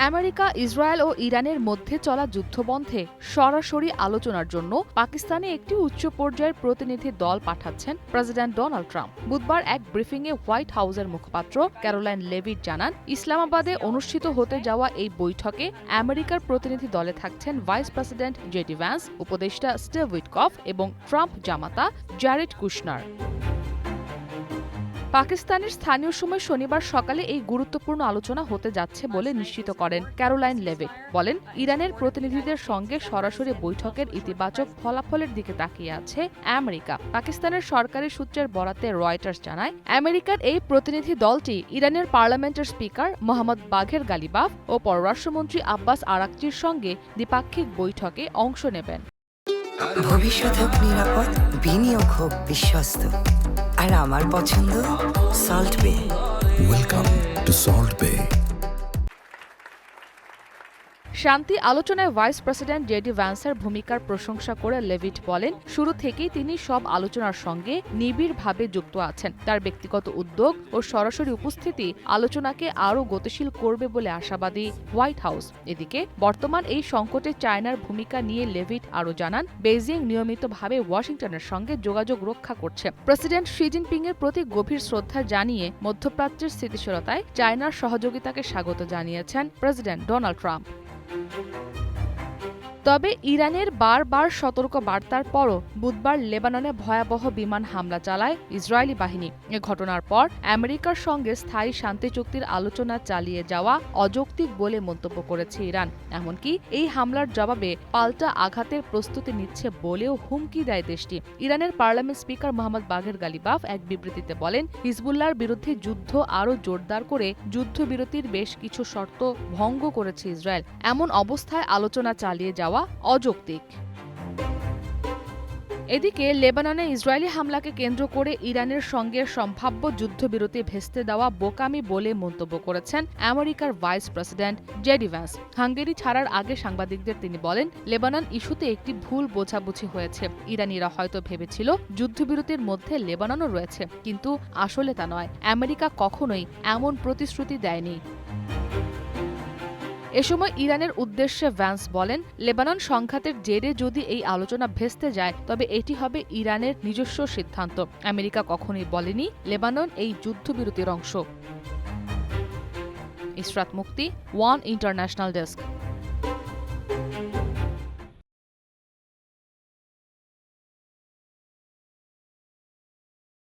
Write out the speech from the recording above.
America, Israel ও ইরানের মধ্যে চলা যুদ্ধবন্ধে সরাসরি আলোচনার জন্য পাকিস্তানে একটি উচ্চ পর্যায়ের প্রতিনিধি দল পাঠাচ্ছেন প্রেসিডেন্ট ডোনাল্ড ট্রাম্প। বুধবার এক ব্রিফিংয়ে হোয়াইট হাউসের মুখপাত্র ক্যারোলাইন লেভিট জানান, ইসলামাবাদে অনুষ্ঠিত হতে যাওয়া এই বৈঠকে আমেরিকার প্রতিনিধি দলে থাকছেন ভাইস প্রেসিডেন্ট জেডি ভ্যান্স, উপদেষ্টা স্টিভ উইটকফ এবং ট্রাম্প জামাতা জ্যারেড কুশনার। পাকিস্তানের স্থানীয় সময় শনিবার সকালে এই গুরুত্বপূর্ণ আলোচনা হতে যাচ্ছে বলে নিশ্চিত করেন ক্যারোলাইন লেভিট। বলেন, ইরানের প্রতিনিধিদের সঙ্গে সরাসরি বৈঠকের ইতিবাচক ফলাফলের দিকে তাকিয়ে আছে আমেরিকা। পাকিস্তানের সরকারি সূত্রের বরাতে রয়টার্স জানায়, আমেরিকার এই প্রতিনিধি দলটি ইরানের পার্লামেন্টের স্পিকার মোহাম্মদ বাঘের গালিবাফ ও পররাষ্ট্রমন্ত্রী আব্বাস আরাকচির সঙ্গে দ্বিপাক্ষিক বৈঠকে অংশ নেবেন। ভবিষ্যৎ হোক নিরাপদ, বিনিয়োগ হোক বিশ্বস্ত, আর আমার পছন্দ সল্ট বে। ওয়েলকাম টু সল্ট বে। শান্তি আলোচনায় ভাইস প্রেসিডেন্ট জেডি ভ্যান্সের ভূমিকার প্রশংসা করে লেভিট বলেন, শুরু থেকেই তিনি সব আলোচনার সঙ্গে নিবিড়ভাবে যুক্ত আছেন। তার ব্যক্তিগত উদ্যোগ ও সরাসরি উপস্থিতি আলোচনাকে আরও গতিশীল করবে বলে আশাবাদী হোয়াইট হাউস। এদিকে বর্তমান এই সংকটে চায়নার ভূমিকা নিয়ে লেভিট আরও জানান, বেইজিং নিয়মিতভাবে ওয়াশিংটনের সঙ্গে যোগাযোগ রক্ষা করছে। প্রেসিডেন্ট শি জিনপিংয়ের প্রতি গভীর শ্রদ্ধা জানিয়ে মধ্যপ্রাচ্যের স্থিতিশীলতায় চায়নার সহযোগিতাকে স্বাগত জানিয়েছেন প্রেসিডেন্ট ডোনাল্ড ট্রাম্প। তবে ইরানের বারবার সতর্ক বার্তার পরও বুধবার লেবাননে ভয়াবহ বিমান হামলা চালায় ইসরায়েলি বাহিনী। এ ঘটনার পর আমেরিকার সঙ্গে স্থায়ী শান্তি চুক্তির আলোচনা চালিয়ে যাওয়া অযৌক্তিক বলে মন্তব্য করেছে ইরান। এমনকি এই হামলার জবাবে পাল্টা আঘাতের প্রস্তুতি নিচ্ছে বলেও হুমকি দেয় দেশটি। ইরানের পার্লামেন্ট স্পিকার মোহাম্মদ বাঘের গালিবাফ এক বিবৃতিতে বলেন, হিজবুল্লাহর বিরুদ্ধে যুদ্ধ আরও জোরদার করে যুদ্ধবিরতির বেশ কিছু শর্ত ভঙ্গ করেছে ইসরায়েল। এমন অবস্থায় আলোচনা চালিয়ে যাওয়া অযৌক্তিক। এদিকে লেবাননে ইসরায়েলি হামলাকে কেন্দ্র করে ইরানের সঙ্গে সম্ভাব্য যুদ্ধবিরতি ভেস্তে দেওয়া বোকামি বলে মন্তব্য করেছেন আমেরিকার vice president JD Vance. Hungary ছাড়ার আগে সাংবাদিকদের তিনি বলেন, লেবানন ইস্যুতে একটি ভুল বোঝাবুঝি হয়েছে। ইরানিরা হয়তো ভেবেছিল যুদ্ধবিরতির মধ্যে লেবাননও রয়েছে, কিন্তু আসলে তা নয়। আমেরিকা কখনোই এমন প্রতিশ্রুতি দেয়নি। এ সময় ইরানের উদ্দেশ্যে ভ্যান্স বলেন, লেবানন সংঘাতের জেরে যদি এই আলোচনা ভেস্তে যায় তবে এটি হবে ইরানের নিজস্ব সিদ্ধান্ত। আমেরিকা কখনোই বলেনি লেবানন এই যুদ্ধবিরতির অংশ। ইসরাত মুক্তি, ওয়ান ইন্টারন্যাশনাল ডেস্ক।